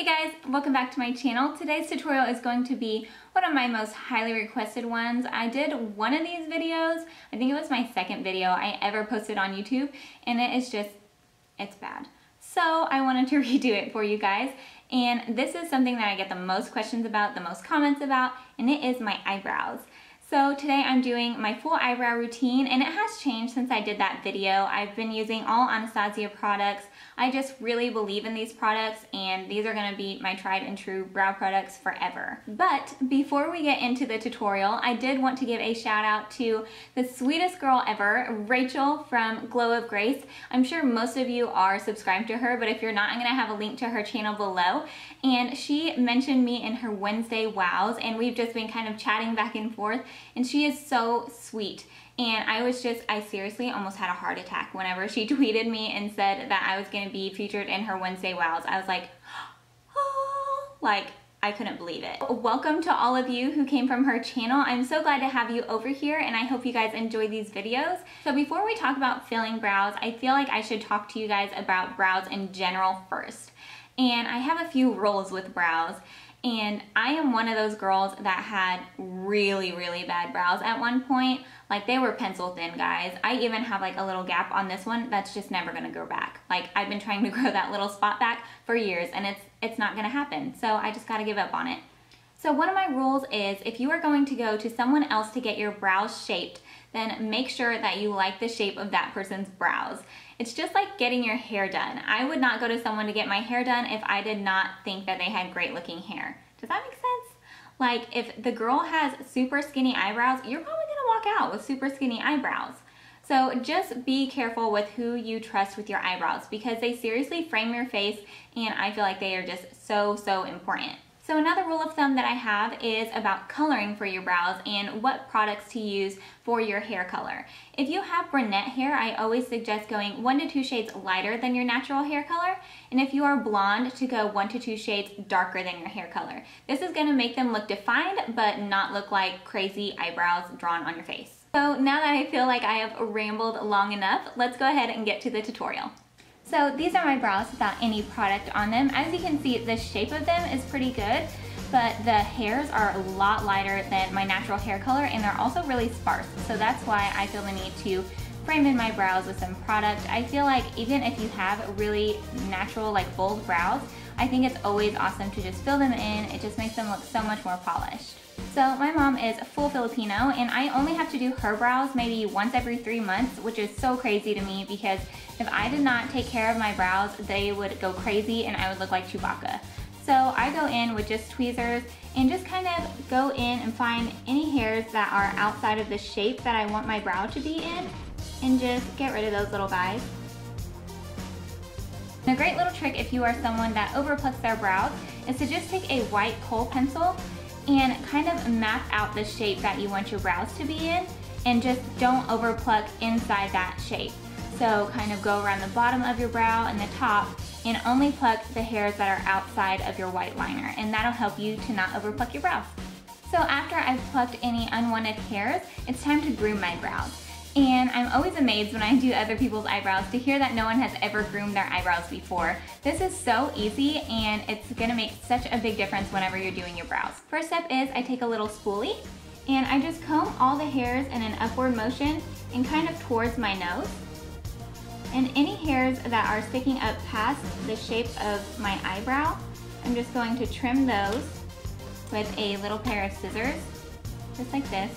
Hey guys, welcome back to my channel. Today's tutorial is going to be one of my most highly requested ones. I did one of these videos, I think it was my second video I ever posted on YouTube, and it's bad. So I wanted to redo it for you guys, and this is something that I get the most questions about, the most comments about, and it is my eyebrows. So today I'm doing my full eyebrow routine, and it has changed since I did that video. I've been using all Anastasia products. I just really believe in these products, and these are gonna be my tried and true brow products forever. But before we get into the tutorial, I did want to give a shout out to the sweetest girl ever, Rachel from Glow of Grace. I'm sure most of you are subscribed to her, but if you're not, I'm gonna have a link to her channel below. And she mentioned me in her Wednesday wows, and we've just been kind of chatting back and forth, and she is so sweet. And I seriously almost had a heart attack whenever she tweeted me and said that I was going to be featured in her Wednesday wows. I was like, oh, like I couldn't believe it. Welcome to all of you who came from her channel. I'm so glad to have you over here, and I hope you guys enjoy these videos. So before we talk about filling brows, I feel like I should talk to you guys about brows in general first. And I have a few rules with brows. And I am one of those girls that had really, really bad brows at one point. Like, they were pencil thin, guys. I even have like a little gap on this one that's just never gonna grow back. Like, I've been trying to grow that little spot back for years, and it's not gonna happen. So I just gotta give up on it. So one of my rules is, if you are going to go to someone else to get your brows shaped, then make sure that you like the shape of that person's brows. It's just like getting your hair done. I would not go to someone to get my hair done if I did not think that they had great looking hair. Does that make sense? Like, if the girl has super skinny eyebrows, you're probably gonna walk out with super skinny eyebrows. So just be careful with who you trust with your eyebrows, because they seriously frame your face, and I feel like they are just so, so important. So another rule of thumb that I have is about coloring for your brows and what products to use for your hair color. If you have brunette hair, I always suggest going 1 to 2 shades lighter than your natural hair color. And if you are blonde, to go 1 to 2 shades darker than your hair color. This is gonna make them look defined, but not look like crazy eyebrows drawn on your face. So now that I feel like I have rambled long enough, let's go ahead and get to the tutorial. So these are my brows without any product on them. As you can see, the shape of them is pretty good, but the hairs are a lot lighter than my natural hair color, and they're also really sparse. So that's why I feel the need to frame in my brows with some product. I feel like even if you have really natural, like bold brows, I think it's always awesome to just fill them in. It just makes them look so much more polished. So my mom is full Filipino, and I only have to do her brows maybe once every 3 months, which is so crazy to me, because if I did not take care of my brows, they would go crazy and I would look like Chewbacca. So I go in with just tweezers and just kind of go in and find any hairs that are outside of the shape that I want my brow to be in, and just get rid of those little guys. And a great little trick if you are someone that overplucks their brows is to just take a white kohl pencil and kind of map out the shape that you want your brows to be in, and just don't overpluck inside that shape. So kind of go around the bottom of your brow and the top, and only pluck the hairs that are outside of your white liner, and that'll help you to not overpluck your brows. So after I've plucked any unwanted hairs, it's time to groom my brows. And I'm always amazed when I do other people's eyebrows to hear that no one has ever groomed their eyebrows before. This is so easy, and it's gonna make such a big difference whenever you're doing your brows. First step is I take a little spoolie, and I just comb all the hairs in an upward motion and kind of towards my nose. And any hairs that are sticking up past the shape of my eyebrow, I'm just going to trim those with a little pair of scissors, just like this.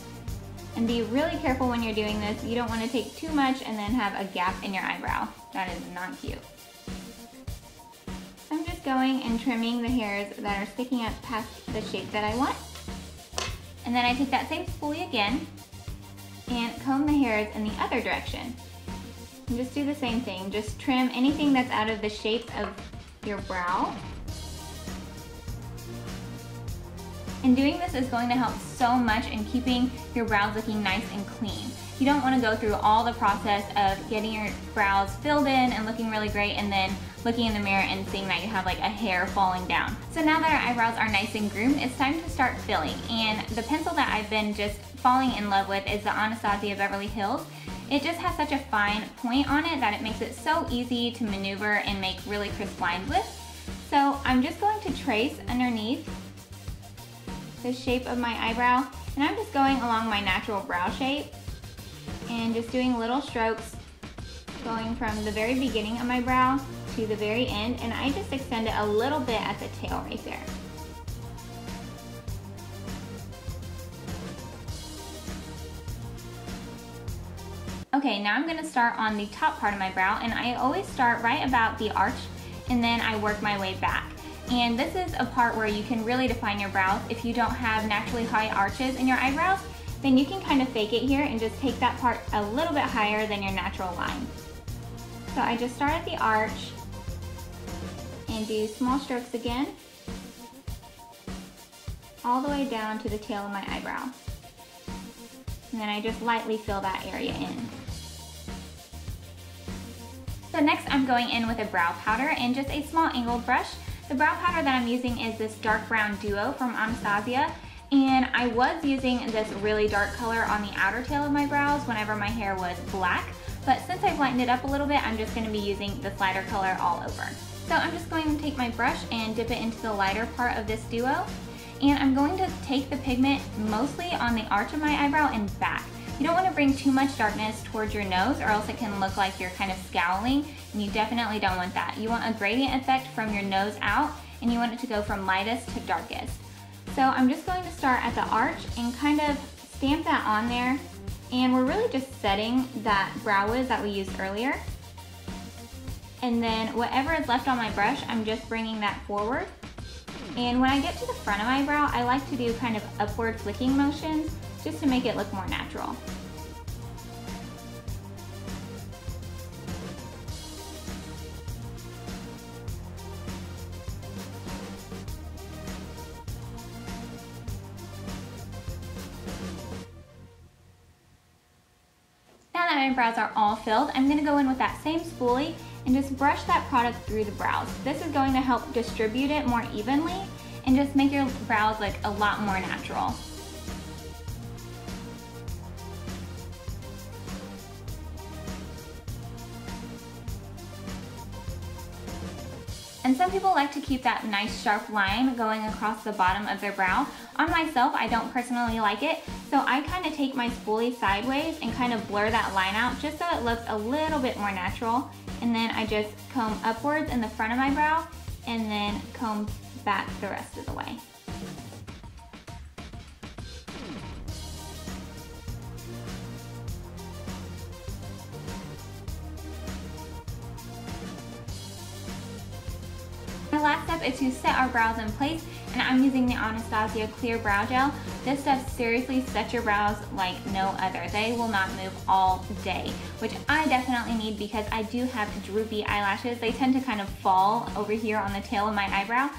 And be really careful when you're doing this. You don't want to take too much and then have a gap in your eyebrow. That is not cute. I'm just going and trimming the hairs that are sticking up past the shape that I want. And then I take that same spoolie again and comb the hairs in the other direction. And just do the same thing. Just trim anything that's out of the shape of your brow. And doing this is going to help so much in keeping your brows looking nice and clean. You don't want to go through all the process of getting your brows filled in and looking really great, and then looking in the mirror and seeing that you have like a hair falling down. So now that our eyebrows are nice and groomed, it's time to start filling. And the pencil that I've been just falling in love with is the Anastasia Beverly Hills. It just has such a fine point on it that it makes it so easy to maneuver and make really crisp lines with. So I'm just going to trace underneath the shape of my eyebrow, and I'm just going along my natural brow shape and just doing little strokes going from the very beginning of my brow to the very end, and I just extend it a little bit at the tail right there. Okay, now I'm going to start on the top part of my brow, and I always start right about the arch and then I work my way back. And this is a part where you can really define your brows. If you don't have naturally high arches in your eyebrows, then you can kind of fake it here and just take that part a little bit higher than your natural line. So I just start at the arch and do small strokes again, all the way down to the tail of my eyebrow. And then I just lightly fill that area in. So next I'm going in with a brow powder and just a small angled brush. The brow powder that I'm using is this dark brown duo from Anastasia, and I was using this really dark color on the outer tail of my brows whenever my hair was black, but since I've lightened it up a little bit, I'm just going to be using this lighter color all over. So I'm just going to take my brush and dip it into the lighter part of this duo, and I'm going to take the pigment mostly on the arch of my eyebrow and back. You don't want to bring too much darkness towards your nose or else it can look like you're kind of scowling, and you definitely don't want that. You want a gradient effect from your nose out, and you want it to go from lightest to darkest. So I'm just going to start at the arch and kind of stamp that on there, and we're really just setting that brow wiz that we used earlier. And then whatever is left on my brush, I'm just bringing that forward. And when I get to the front of my brow, I like to do kind of upward flicking motions just to make it look more natural. Now that my brows are all filled, I'm going to go in with that same spoolie and just brush that product through the brows. This is going to help distribute it more evenly and just make your brows look a lot more natural. And some people like to keep that nice sharp line going across the bottom of their brow. On myself, I don't personally like it, so I kind of take my spoolie sideways and kind of blur that line out just so it looks a little bit more natural. And then I just comb upwards in the front of my brow and then comb back the rest of the way. The last step is to set our brows in place, and I'm using the Anastasia Clear Brow Gel. This stuff seriously sets your brows like no other. They will not move all day, which I definitely need because I do have droopy eyelashes. They tend to kind of fall over here on the tail of my eyebrow.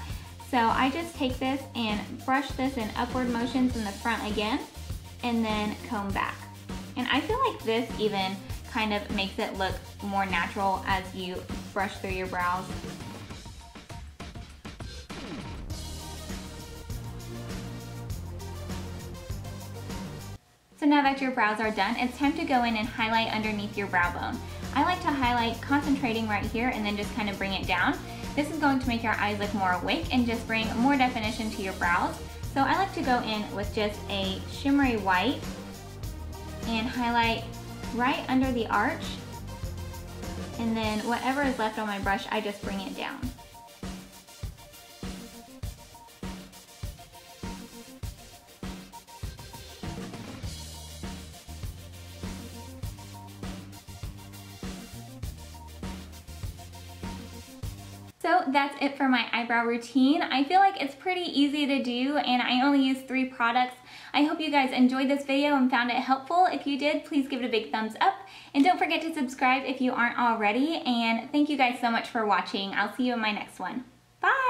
So I just take this and brush this in upward motions in the front again, and then comb back. And I feel like this even kind of makes it look more natural as you brush through your brows. So now that your brows are done, it's time to go in and highlight underneath your brow bone. I like to highlight concentrating right here and then just kind of bring it down. This is going to make your eyes look more awake and just bring more definition to your brows. So I like to go in with just a shimmery white and highlight right under the arch, and then whatever is left on my brush, I just bring it down. So that's it for my eyebrow routine. I feel like it's pretty easy to do, and I only use 3 products. I hope you guys enjoyed this video and found it helpful. If you did, please give it a big thumbs up, and don't forget to subscribe if you aren't already, and thank you guys so much for watching. I'll see you in my next one. Bye!